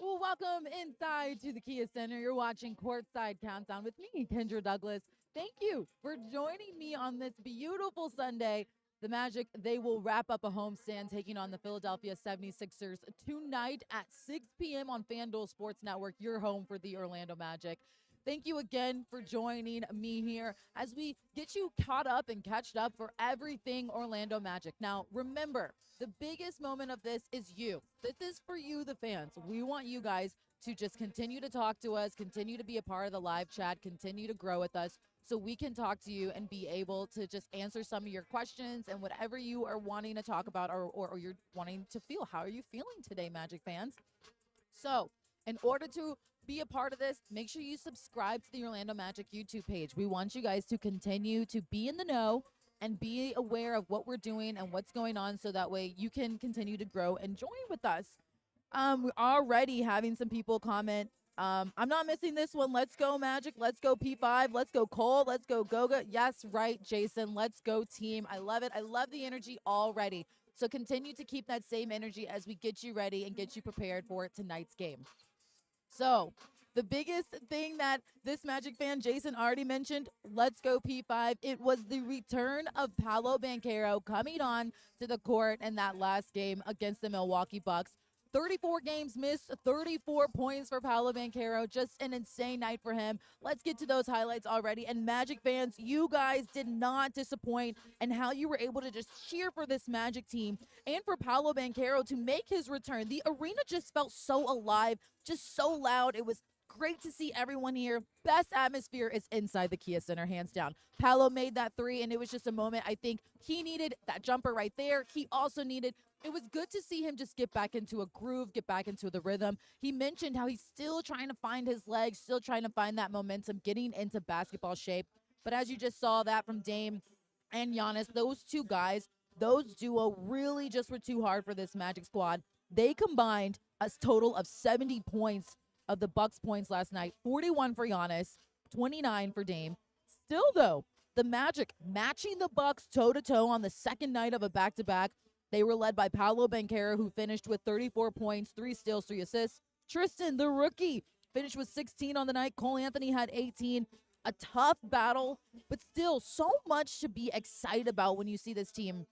Well, welcome inside to the Kia Center. You're watching Courtside Countdown with me, Kendra Douglas. Thank you for joining me on this beautiful Sunday. The Magic, they will wrap up a homestand taking on the Philadelphia 76ers tonight at 6 p.m. on FanDuel Sports Network, your home for the Orlando Magic. Thank you again for joining me here as we get you caught up and catched up for everything Orlando Magic. Now, remember, the biggest moment of this is you. This is for you, the fans. We want you guys to just continue to talk to us, continue to be a part of the live chat, continue to grow with us so we can talk to you and be able to just answer some of your questions and whatever you are wanting to talk about or you're wanting to feel. How are you feeling today, Magic fans? So, in order to be a part of this, make sure you subscribe to the Orlando Magic YouTube page. We want you guys to continue to be in the know and be aware of what we're doing and what's going on so that way you can continue to grow and join with us. We're already having some people comment. I'm not missing this one. Let's go Magic. Let's go P5. Let's go Cole. Let's go Goga. Yes, right, Jason. Let's go team. I love it. I love the energy already. So continue to keep that same energy as we get you ready and get you prepared for tonight's game. So, the biggest thing that this Magic fan, Jason, already mentioned, let's go P5. It was the return of Paolo Banchero coming on to the court in that last game against the Milwaukee Bucks. 34 games missed, 34 points for Paolo Banchero. Just an insane night for him. Let's get to those highlights already. And Magic fans, you guys did not disappoint in how you were able to just cheer for this Magic team and for Paolo Banchero to make his return. The arena just felt so alive, just so loud. It was great to see everyone here. Best atmosphere is inside the Kia Center, hands down. Paolo made that three, and it was just a moment. I think he needed that jumper right there. He also needed, it was good to see him just get back into a groove, get back into the rhythm. He mentioned how he's still trying to find his legs, still trying to find that momentum, getting into basketball shape. But as you just saw that from Dame and Giannis, those two guys, those duo really just were too hard for this Magic squad. They combined a total of 70 points of the Bucks points last night, 41 for Giannis, 29 for Dame. Still, though, the Magic matching the Bucks toe-to-toe on the second night of a back-to-back. They were led by Paolo Banchero, who finished with 34 points, 3 steals, 3 assists. Tristan, the rookie, finished with 16 on the night. Cole Anthony had 18. A tough battle, but still so much to be excited about when you see this team.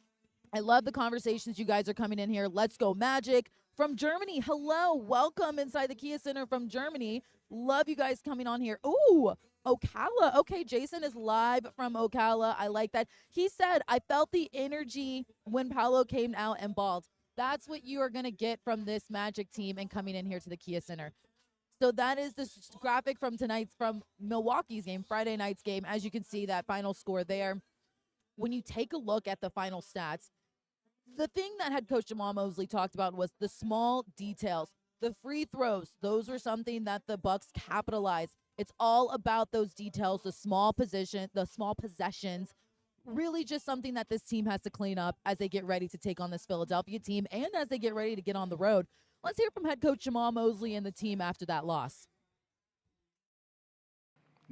I love the conversations you guys are coming in here. Let's go Magic. From Germany, hello, welcome inside the Kia Center from Germany. Love you guys coming on here. Ooh, Ocala. Okay, Jason is live from Ocala. I like that. He said, I felt the energy when Paolo came out and balled. That's what you are going to get from this Magic team and coming in here to the Kia Center. So that is the graphic from Milwaukee's game, Friday night's game. As you can see, that final score there. When you take a look at the final stats, the thing that head coach Jamal Mosley talked about was the small details. The free throws, those were something that the Bucks capitalized. It's all about those details, the small possessions. Really just something that this team has to clean up as they get ready to take on this Philadelphia team and as they get ready to get on the road. Let's hear from head coach Jamal Mosley and the team after that loss.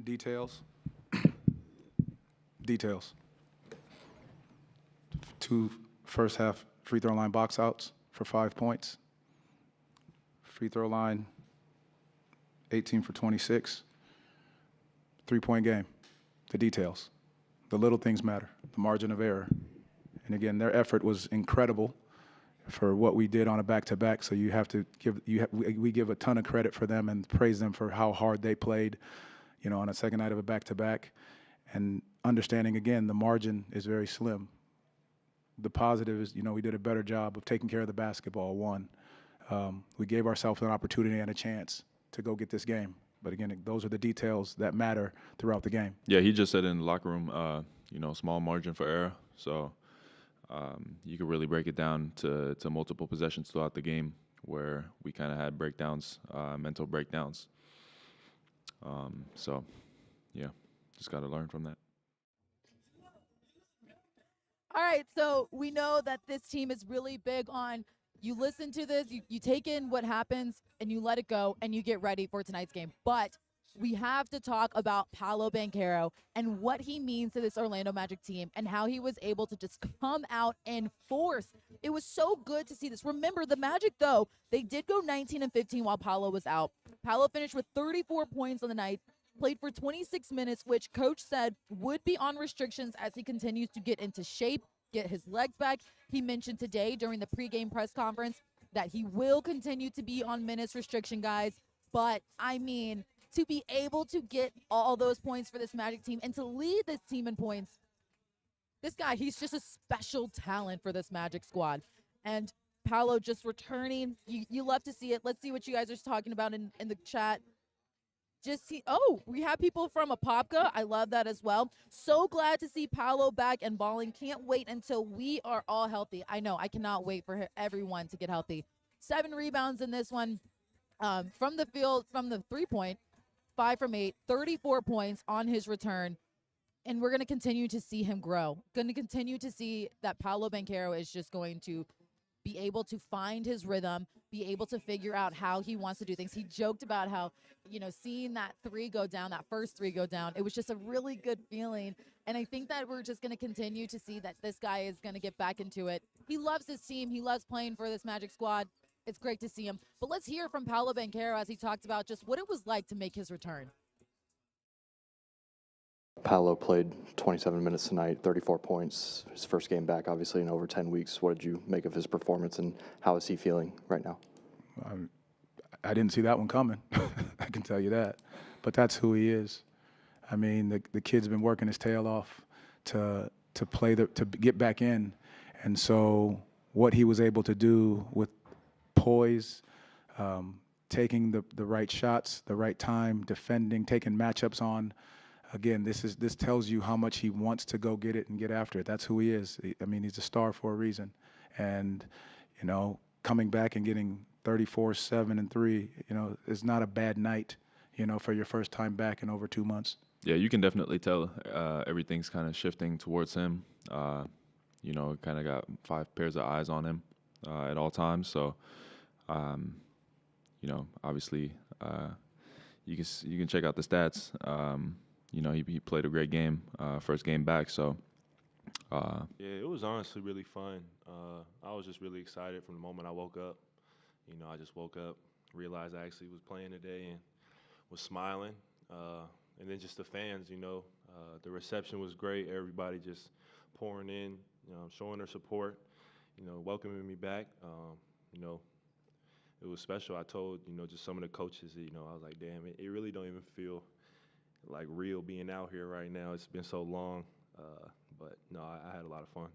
Details. Details. 2 first half free throw line box outs for 5 points. Free throw line, 18 for 26. 3-point game. The details. The little things matter. The margin of error. And again, their effort was incredible for what we did on a back-to-back. So you have to we give a ton of credit for them and praise them for how hard they played, on a second night of a back-to-back. And understanding, again, the margin is very slim. The positive is, we did a better job of taking care of the basketball, one. We gave ourselves an opportunity and a chance to go get this game. But again, those are the details that matter throughout the game. Yeah, he just said in the locker room, small margin for error. So you could really break it down to multiple possessions throughout the game where we kind of had breakdowns, mental breakdowns. So, yeah, just got to learn from that. All right, so we know that this team is really big on you listen to this, you take in what happens, and you let it go, and you get ready for tonight's game. But we have to talk about Paolo Banchero and what he means to this Orlando Magic team and how he was able to just come out in force. It was so good to see this. Remember, the Magic, though, they did go 19 and 15 while Paolo was out. Paolo finished with 34 points on the night, played for 26 minutes, which coach said would be on restrictions as he continues to get into shape, get his legs back. He mentioned today during the pregame press conference that he will continue to be on minutes restriction, guys. But, I mean, to be able to get all those points for this Magic team and to lead this team in points, this guy, he's just a special talent for this Magic squad. And Paolo just returning. You love to see it. Let's see what you guys are talking about in the chat. Just see, oh, we have people from Apopka. I love that as well. So glad to see Paolo back and balling. Can't wait until we are all healthy. I know, I cannot wait for everyone to get healthy. 7 rebounds in this one from the field, from the 3-point, 5 from 8, 34 points on his return. And we're going to continue to see him grow. Going to continue to see that Paolo Banchero is just going to be able to find his rhythm, be able to figure out how he wants to do things. He joked about how, seeing that 3 go down, that first 3 go down, it was just a really good feeling. And I think that we're just going to continue to see that this guy is going to get back into it. He loves his team. He loves playing for this Magic squad. It's great to see him. But let's hear from Paolo Banchero as he talked about just what it was like to make his return. Paolo played 27 minutes tonight, 34 points, his first game back, obviously, in over 10 weeks. What did you make of his performance, and how is he feeling right now? I didn't see that one coming. I can tell you that. But that's who he is. I mean, the kid's been working his tail off to get back in. And so what he was able to do with poise, taking the right shots, the right time, defending, taking matchups on. Again, this tells you how much he wants to go get it and get after it. That's who he is. I mean, he's a star for a reason. And, coming back and getting 34, 7, and 3, is not a bad night, for your first time back in over 2 months. Yeah, you can definitely tell everything's kind of shifting towards him. Kind of got 5 pairs of eyes on him at all times. So, obviously, you can check out the stats. He played a great game, first game back. So, yeah, it was honestly really fun. I was just really excited from the moment I woke up. I just woke up, realized I actually was playing today, and was smiling. And then just the fans, the reception was great. Everybody just pouring in, showing their support, welcoming me back. It was special. I told, just some of the coaches, I was like, damn, it really don't even feel like real being out here right now. It's been so long. But no, I had a lot of fun.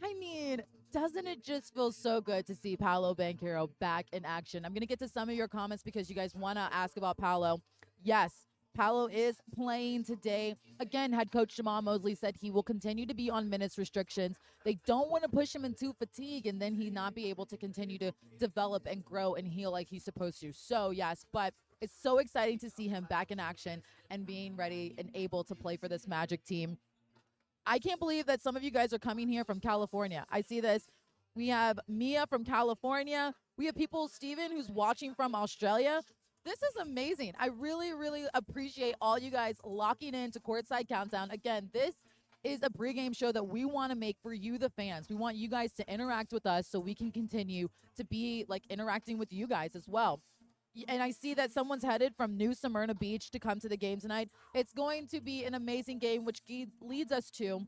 I mean, doesn't it just feel so good to see Paolo Banchero back in action? I'm going to get to some of your comments because you guys want to ask about Paolo. Yes, Paolo is playing today. Again, head coach Jamal Mosley said he will continue to be on minutes restrictions. They don't want to push him into fatigue and then he not be able to continue to develop and grow and heal like he's supposed to. So, yes, but it's so exciting to see him back in action and being ready and able to play for this Magic team. I can't believe that some of you guys are coming here from California. I see this. We have Mia from California. We have people, Steven, who's watching from Australia. This is amazing. I really, really appreciate all you guys locking in to Courtside Countdown. Again, this is a pregame show that we want to make for you, the fans. We want you guys to interact with us so we can continue to be interacting with you guys as well. And I see that someone's headed from New Smyrna Beach to come to the game tonight. It's going to be an amazing game, which leads us to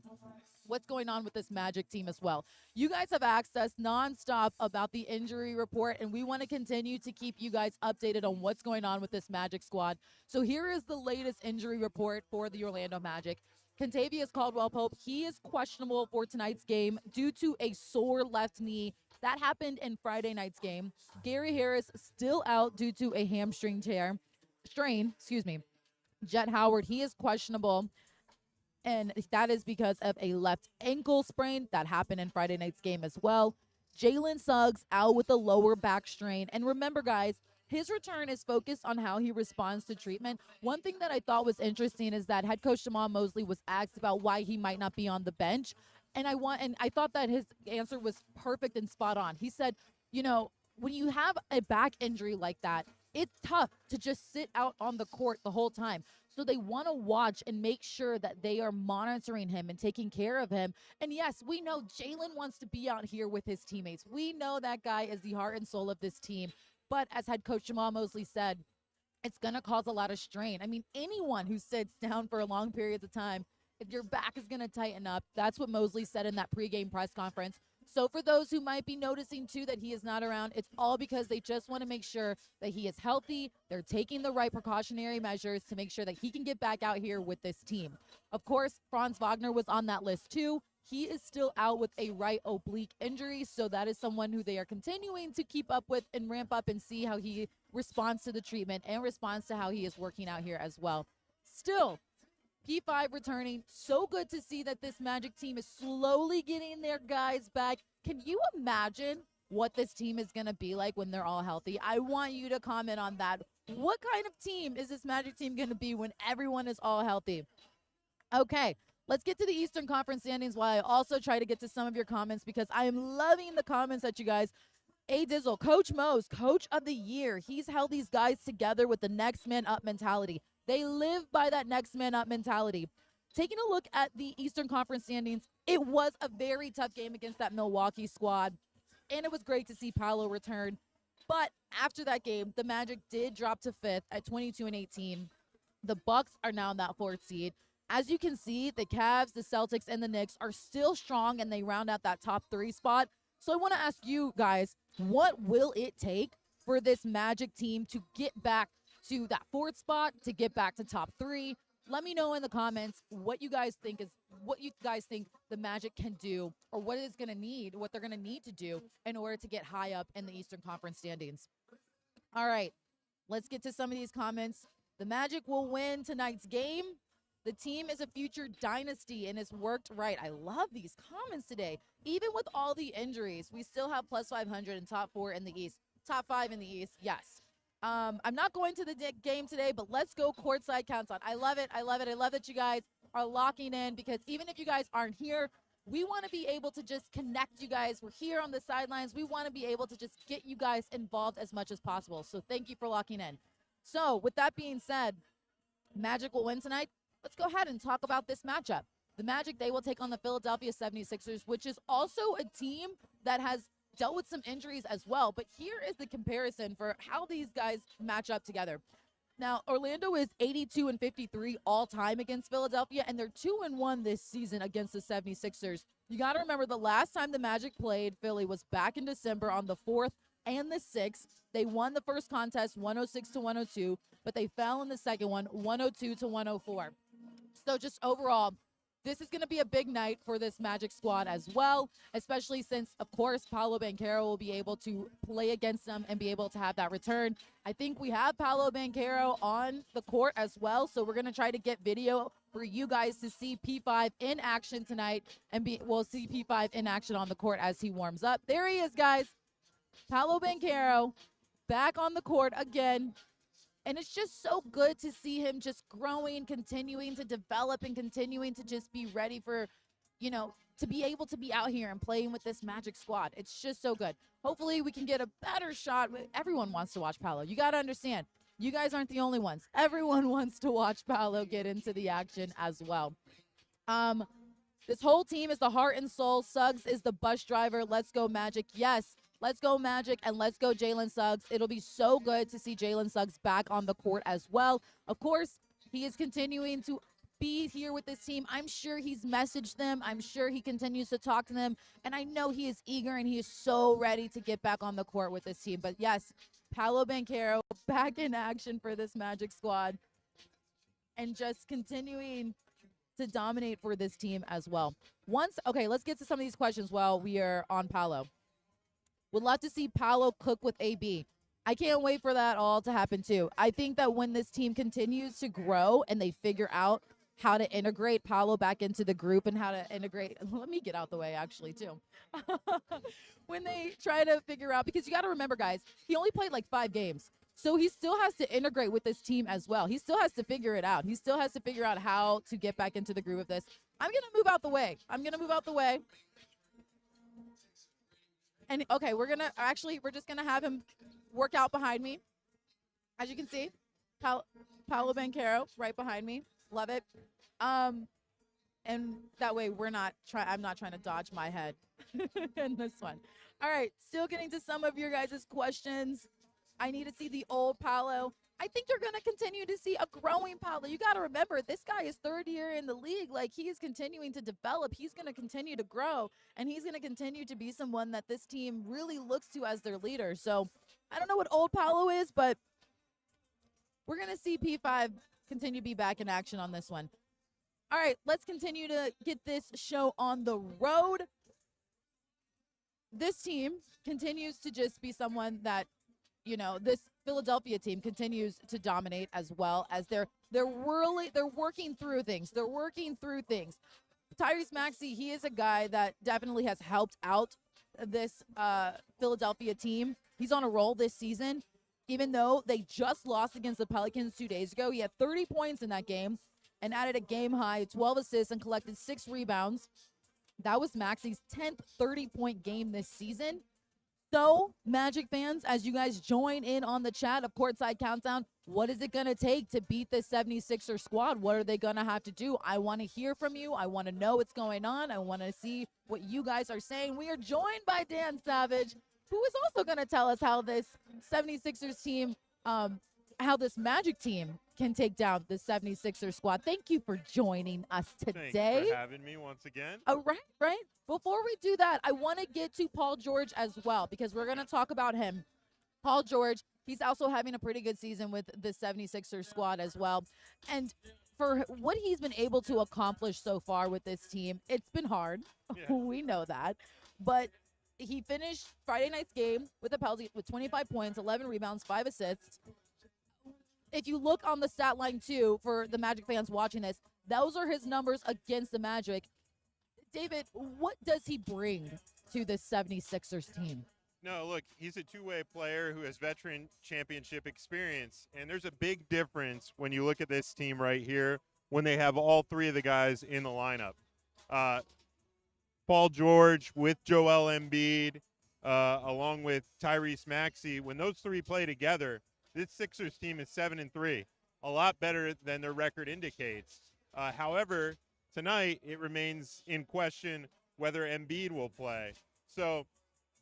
what's going on with this Magic team as well. You guys have asked us nonstop about the injury report, and we want to continue to keep you guys updated on what's going on with this Magic squad. So here is the latest injury report for the Orlando Magic. Kentavious Caldwell-Pope, he is questionable for tonight's game due to a sore left knee. That happened in Friday night's game. Gary Harris still out due to a hamstring strain. Jet Howard, he is questionable, and that is because of a left ankle sprain that happened in Friday night's game as well. Jalen Suggs out with a lower back strain. And remember, guys, his return is focused on how he responds to treatment. One thing that I thought was interesting is that head coach Jamal Mosley was asked about why he might not be on the bench. And I thought that his answer was perfect and spot on. He said, when you have a back injury like that, it's tough to just sit out on the court the whole time. So they want to watch and make sure that they are monitoring him and taking care of him. And yes, we know Jalen wants to be out here with his teammates. We know that guy is the heart and soul of this team. But as head coach Jamal Mosley said, it's going to cause a lot of strain. I mean, anyone who sits down for long periods of time, if your back is going to tighten up, that's what Mosley said in that pregame press conference. So for those who might be noticing too that he is not around, it's all because they just want to make sure that he is healthy. They're taking the right precautionary measures to make sure that he can get back out here with this team. Of course, Franz Wagner was on that list too. He is still out with a right oblique injury, so that is someone who they are continuing to keep up with and ramp up and see how he responds to the treatment and responds to how he is working out here as well. Still, P5 returning. So good to see that this Magic team is slowly getting their guys back. Can you imagine what this team is going to be like when they're all healthy? I want you to comment on that. What kind of team is this Magic team going to be when everyone is all healthy? Okay, let's get to the Eastern Conference standings while I also try to get to some of your comments because I am loving the comments that you guys. A Dizzle, Coach Mose, Coach of the Year. He's held these guys together with the next man up mentality. They live by that next man up mentality. Taking a look at the Eastern Conference standings, it was a very tough game against that Milwaukee squad, and it was great to see Paolo return. But after that game, the Magic did drop to 5th at 22-18. The Bucks are now in that 4th seed. As you can see, the Cavs, the Celtics, and the Knicks are still strong, and they round out that top 3 spot. So I want to ask you guys, what will it take for this Magic team to get back to that 4th spot, to get back to top 3? Let me know in the comments what you guys think the Magic can do, or what they're going to need to do in order to get high up in the Eastern Conference standings. All right, let's get to some of these comments. The Magic will win tonight's game. The team is a future dynasty and it's worked right. I love these comments today. Even with all the injuries, we still have plus 500 and top 4 in the East. Top 5 in the East, yes. I'm not going to the game today, but let's go Courtside Countdown. I love it. I love it. I love that you guys are locking in because even if you guys aren't here, we want to be able to just connect you guys. We're here on the sidelines. We want to be able to just get you guys involved as much as possible. So thank you for locking in. So with that being said, Magic will win tonight. Let's go ahead and talk about this matchup. The Magic, they will take on the Philadelphia 76ers, which is also a team that has dealt with some injuries as well. But here is the comparison for how these guys match up together. Now, Orlando is 82-53 all time against Philadelphia, and they're 2-1 this season against the 76ers. You got to remember the last time the Magic played Philly was back in December on the 4th and the 6th. They won the first contest 106-102, but they fell in the second one 102-104. So just overall, this is going to be a big night for this Magic squad as well, especially since, of course, Paolo Banchero will be able to play against them and be able to have that return. I think we have Paolo Banchero on the court as well, so we're going to try to get video for you guys to see P5 in action tonight, and we'll see P5 in action on the court as he warms up. There he is, guys. Paolo Banchero back on the court again. And it's just so good to see him just growing, continuing to develop, and continuing to just be ready for, to be able to be out here and playing with this Magic squad. It's just so good. Hopefully we can get a better shot. Everyone wants to watch Paolo. You got to understand, you guys aren't the only ones. Everyone wants to watch Paolo get into the action as well. This whole team is the heart and soul. Suggs is the bus driver. Let's go Magic. Yes. Let's go Magic, and let's go Jalen Suggs. It'll be so good to see Jalen Suggs back on the court as well. Of course, he is continuing to be here with this team. I'm sure he's messaged them. I'm sure he continues to talk to them. And I know he is eager and he is so ready to get back on the court with this team. But yes, Paolo Banchero back in action for this Magic squad and just continuing to dominate for this team as well. Okay, let's get to some of these questions while we are on Paolo. Would love to see Paolo cook with AB. I can't wait for that all to happen too. I think that when this team continues to grow and they figure out how to integrate Paolo back into the group and how to integrate, let me get out the way actually too. When they try to figure out, because you got to remember guys, he only played like 5 games. So he still has to integrate with this team as well. He still has to figure it out. He still has to figure out how to get back into the groove of this. I'm going to move out the way. And okay, we're just gonna have him work out behind me. As you can see, Paolo Banchero right behind me. Love it. And that way I'm not trying to dodge my head in this one. All right, still getting to some of your guys' questions. I need to see the old Paolo. I think you're going to continue to see a growing Paolo. You got to remember, this guy is third year in the league. Like, he is continuing to develop. He's going to continue to grow, and he's going to continue to be someone that this team really looks to as their leader. So I don't know what old Paolo is, but we're going to see P5 continue to be back in action on this one. All right, let's continue to get this show on the road. This team continues to just be someone that, this Philadelphia team continues to dominate as well as they're working through things. They're working through things. Tyrese Maxey, he is a guy that definitely has helped out this Philadelphia team. He's on a roll this season. Even though they just lost against the Pelicans 2 days ago, he had 30 points in that game and added a game-high 12 assists and collected 6 rebounds. That was Maxey's 10th 30-point game this season. So, Magic fans, as you guys join in on the chat of Courtside Countdown, what is it going to take to beat the 76er squad? What are they going to have to do? I want to hear from you. I want to know what's going on. I want to see what you guys are saying. We are joined by Dan Savage, who is also going to tell us how this 76ers team, how this Magic team can take down the 76ers squad. Thank you for joining us today. Thanks for having me once again. Oh, right. Before we do that, I want to get to Paul George as well, because we're going to talk about him. Paul George, he's also having a pretty good season with the 76ers squad as well. And for what he's been able to accomplish so far with this team, it's been hard. Yeah. We know that. But he finished Friday night's game with the Pelicans with 25 points, 11 rebounds, 5 assists. If you look on the stat line, too, for the Magic fans watching this, those are his numbers against the Magic. David, what does he bring to the 76ers team? No, look, he's a two-way player who has veteran championship experience, and there's a big difference when you look at this team right here when they have all three of the guys in the lineup. Paul George with Joel Embiid, along with Tyrese Maxey, when those three play together, this Sixers team is 7-3, a lot better than their record indicates. However, tonight it remains in question whether Embiid will play. So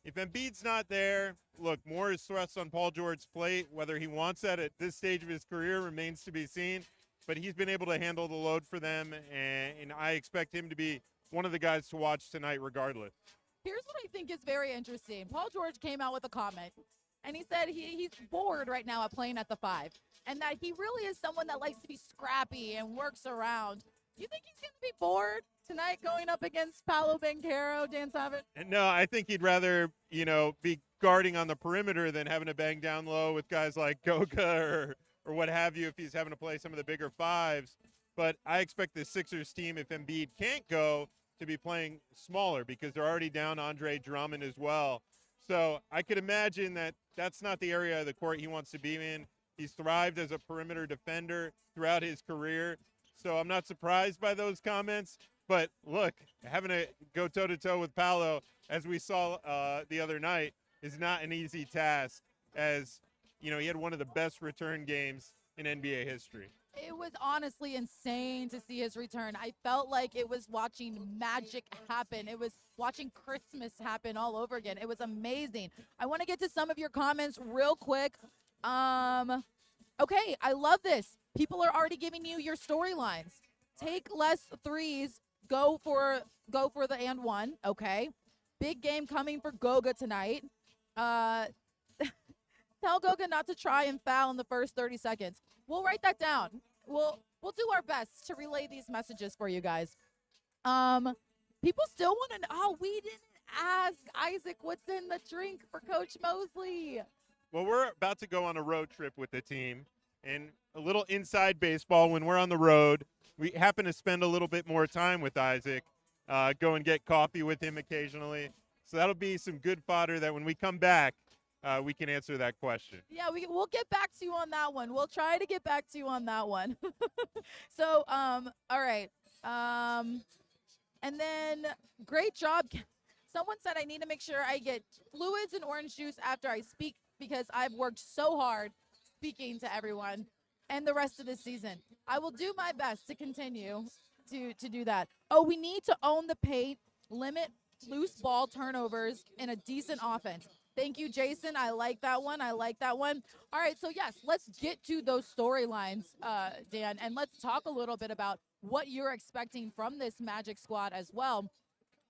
if Embiid's not there, look, more is thrust on Paul George's plate. Whether he wants that at this stage of his career remains to be seen. But he's been able to handle the load for them, and I expect him to be one of the guys to watch tonight regardless. Here's what I think is very interesting. Paul George came out with a comment, and he said he's bored right now at playing at the 5, and that he really is someone that likes to be scrappy and works around. You think he's going to be bored tonight going up against Paolo Banchero, Dan Savage? No, I think he'd rather, be guarding on the perimeter than having to bang down low with guys like Goga or what have you if he's having to play some of the bigger 5s. But I expect the Sixers team, if Embiid can't go, to be playing smaller because they're already down Andre Drummond as well. So I could imagine that that's not the area of the court he wants to be in. He's thrived as a perimeter defender throughout his career. So I'm not surprised by those comments. But look, having to go toe-to-toe with Paolo, as we saw the other night, is not an easy task, as he had one of the best return games in NBA history. It was honestly insane to see his return. I felt like it was watching magic happen. It was watching Christmas happen all over again. It was amazing. I want to get to some of your comments real quick. Okay, I love this. People are already giving you your storylines. Take less threes. Go for the and one. Okay. Big game coming for Goga tonight. Tell Goga not to try and foul in the first 30 seconds. We'll write that down. We'll do our best to relay these messages for you guys. People still want to know. Oh, we didn't ask Isaac what's in the drink for Coach Mosley. Well, we're about to go on a road trip with the team, and a little inside baseball. When we're on the road, we happen to spend a little bit more time with Isaac, go and get coffee with him occasionally. So that'll be some good fodder that when we come back, we can answer that question. Yeah, we'll get back to you on that one. We'll try to get back to you on that one. So, all right. And then, great job. Someone said I need to make sure I get fluids and orange juice after I speak because I've worked so hard. speaking to everyone and the rest of the season. I will do my best to continue to do that. Oh, we need to own the paint, limit loose ball turnovers, and a decent offense. Thank you, Jason. I like that one. I like that one. All right, so yes, let's get to those storylines, Dan, and let's talk a little bit about what you're expecting from this Magic squad as well.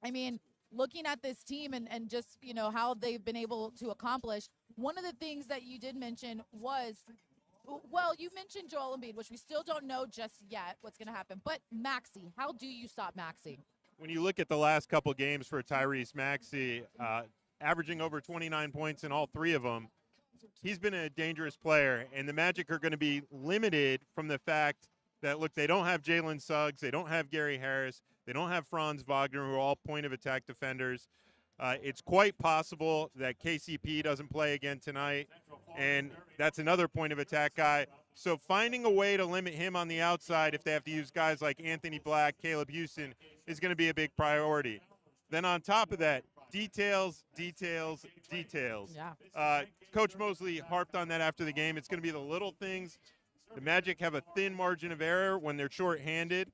I mean, looking at this team and just, how they've been able to accomplish, one of the things that you did mention was, well, you mentioned Joel Embiid, which we still don't know just yet what's going to happen. But Maxey, how do you stop Maxey? When you look at the last couple games for Tyrese Maxey, averaging over 29 points in all three of them, he's been a dangerous player. And the Magic are going to be limited from the fact that, look, they don't have Jalen Suggs, they don't have Gary Harris, they don't have Franz Wagner, who are all point-of-attack defenders. It's quite possible that KCP doesn't play again tonight, and that's another point-of-attack guy. So finding a way to limit him on the outside if they have to use guys like Anthony Black, Caleb Houston, is going to be a big priority. Then on top of that, details. Yeah. Coach Mosley harped on that after the game. It's going to be the little things. The Magic have a thin margin of error when they're shorthanded.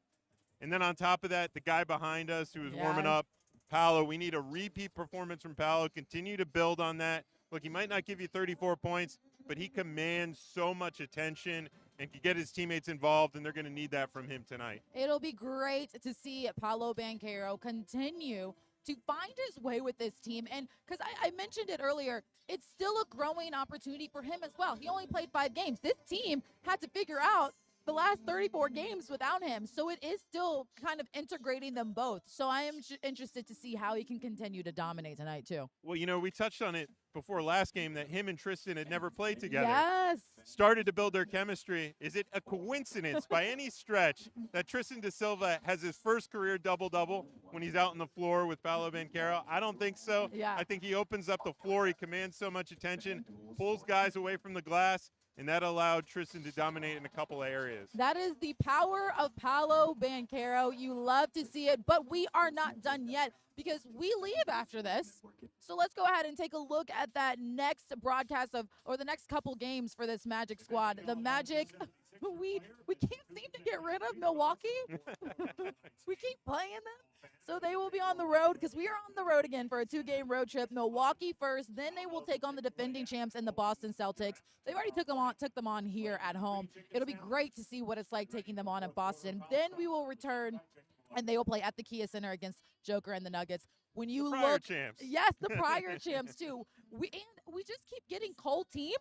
And then on top of that, the guy behind us who is warming up, Paolo, we need a repeat performance from Paolo. Continue to build on that. Look, he might not give you 34 points, but he commands so much attention and can get his teammates involved, and they're going to need that from him tonight. It'll be great to see Paolo Banchero continue to find his way with this team. And because I mentioned it earlier, it's still a growing opportunity for him as well. He only played 5 games. This team had to figure out the last 34 games without him. So it is still kind of integrating them both. So I am interested to see how he can continue to dominate tonight too. Well, we touched on it before last game that him and Tristan had never played together. Yes. Started to build their chemistry. Is it a coincidence by any stretch that Tristan da Silva has his first career double-double when he's out on the floor with Paolo Banchero? I don't think so. Yeah. I think he opens up the floor. He commands so much attention, pulls guys away from the glass, and that allowed Tristan to dominate in a couple of areas. That is the power of Paolo Banchero. You love to see it, but we are not done yet because we leave after this. So let's go ahead and take a look at that next broadcast or the next couple games for this Magic squad. The Magic, we can't seem to get rid of Milwaukee. We keep playing them. So they will be on the road because we are on the road again for a 2-game road trip. Milwaukee first, then they will take on the defending champs and the Boston Celtics. They already took them on here at home. It'll be great to see what it's like taking them on at Boston. Then we will return, and they will play at the Kia Center against Joker and the Nuggets. When you Prior champs. Yes, the prior champs too. We just keep getting cold teams.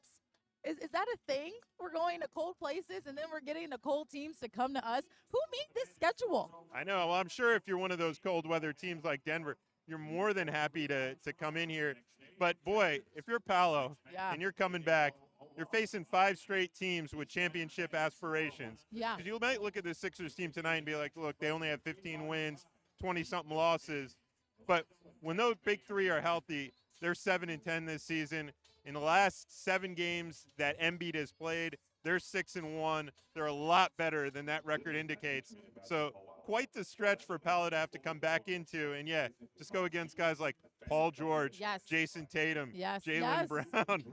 Is that a thing? We're going to cold places, and then we're getting the cold teams to come to us. Who made this schedule? I know. Well, I'm sure if you're one of those cold weather teams like Denver, you're more than happy to come in here. But, boy, if you're Paolo and you're coming back, you're facing 5 straight teams with championship aspirations. Yeah. 'Cause you might look at the Sixers team tonight and be like, look, they only have 15 wins, 20-something losses. But when those big 3 are healthy, they're 7-10 this season. In the last 7 games that Embiid has played, they're 6-1. They're a lot better than that record indicates. So quite the stretch for Paolo to have to come back into. And, just go against guys like Paul George, Jason Tatum, Jaylen Brown,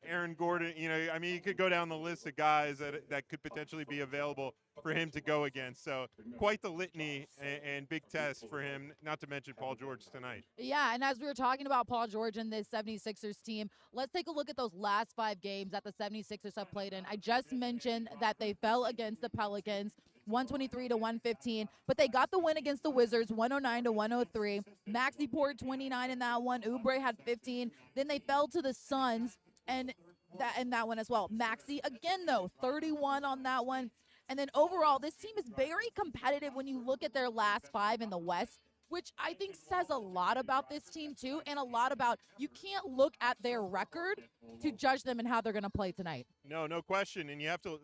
Aaron Gordon. You could go down the list of guys that could potentially be available for him to go against. So quite the litany and big test for him, not to mention Paul George tonight. Yeah, and as we were talking about Paul George and this 76ers team, let's take a look at those last 5 games that the 76ers have played in. I just mentioned that they fell against the Pelicans, 123-115, but they got the win against the Wizards, 109-103. Maxey poured 29 in that one. Oubre had 15. Then they fell to the Suns and that one as well. Maxey again though, 31 on that one. And then overall, this team is very competitive when you look at their last 5 in the West, which I think says a lot about this team too, and a lot about you can't look at their record to judge them and how they're going to play tonight. No question. And you have to,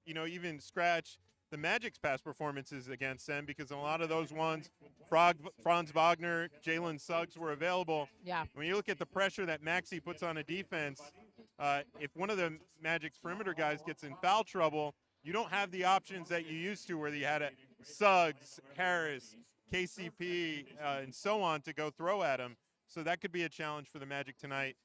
even scratch the Magic's past performances against them because a lot of those ones, Franz Wagner, Jalen Suggs were available. Yeah. When you look at the pressure that Maxey puts on a defense, if one of the Magic's perimeter guys gets in foul trouble, you don't have the options that you used to where you had a Suggs, Harris, KCP, and so on to go throw at him. So that could be a challenge for the Magic tonight.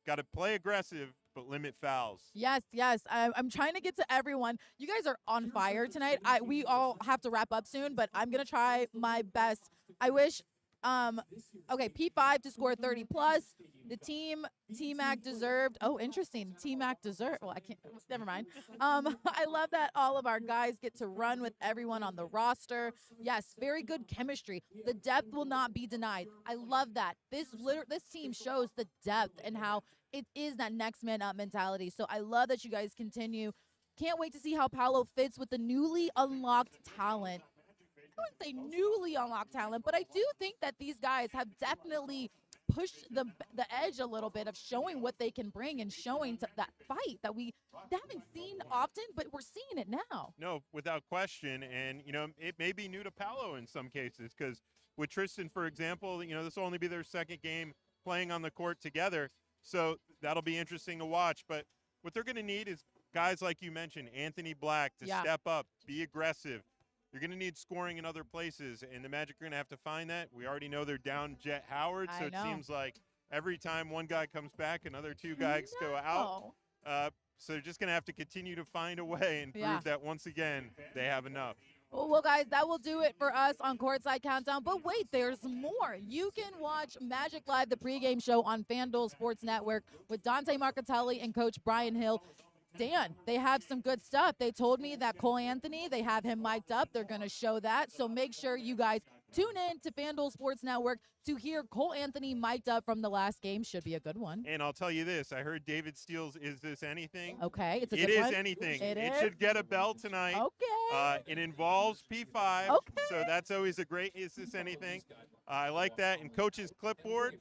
Got to play aggressive, but limit fouls. Yes, yes. I'm trying to get to everyone. You guys are on fire tonight. We all have to wrap up soon, but I'm gonna try my best. I wish. Okay, P5 to score 30 plus. The T-Mac deserved. Oh, interesting. T-Mac deserved. Well, I can't. Never mind. I love that all of our guys get to run with everyone on the roster. Yes, very good chemistry. The depth will not be denied. I love that. This team shows the depth and how it is that next man up mentality. So I love that you guys continue. Can't wait to see how Paolo fits with the newly unlocked talent. I wouldn't say newly unlocked talent, but I do think that these guys have definitely pushed the edge a little bit of showing what they can bring and showing that fight that we haven't seen often, but we're seeing it now. No, without question. And, it may be new to Paolo in some cases because with Tristan, for example, this will only be their second game playing on the court together. So that'll be interesting to watch. But what they're going to need is guys like you mentioned, Anthony Black, to step up, be aggressive. You're going to need scoring in other places, and the Magic are going to have to find that. We already know they're down Jet Howard, so it seems like every time one guy comes back, another two guys go out. So they're just going to have to continue to find a way and prove that once again they have enough. Well, guys, that will do it for us on Courtside Countdown. But wait, there's more. You can watch Magic Live, the pregame show on FanDuel Sports Network with Dante Marcatelli and Coach Brian Hill. Dan, they have some good stuff. They told me that Cole Anthony, they have him mic'd up. They're going to show that. So make sure you guys tune in to FanDuel Sports Network to hear Cole Anthony mic'd up from the last game. Should be a good one. And I'll tell you this. I heard David Steele's Is This Anything? Okay. It's a It good is one. anything. It should get a bell tonight. Okay. It involves P5. Okay. So that's always a great Is This Anything? I like that. And Coach's clipboard,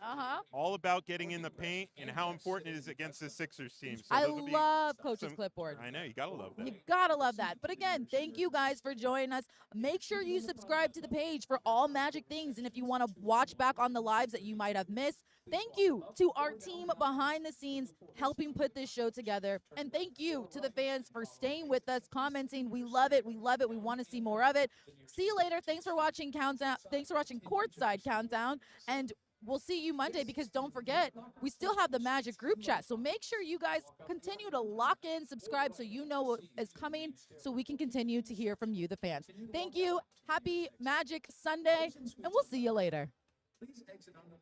all about getting in the paint and how important it is against the Sixers team. So I love Coach's clipboard. I know. You got to love that. You gotta love that. But again, thank you guys for joining us. Make sure you subscribe to the page for all Magic things. And if you want to watch back on the lives that you might have missed, thank you to our team behind the scenes helping put this show together. And thank you to the fans for staying with us, commenting. We love it. We love it. We want to see more of it. See you later. Thanks for watching Countdown. Thanks for watching Courtside Countdown. And we'll see you Monday because don't forget, we still have the Magic group chat. So make sure you guys continue to lock in, subscribe so you know what is coming so we can continue to hear from you, the fans. Thank you. Happy Magic Sunday, and we'll see you later. Please exit on the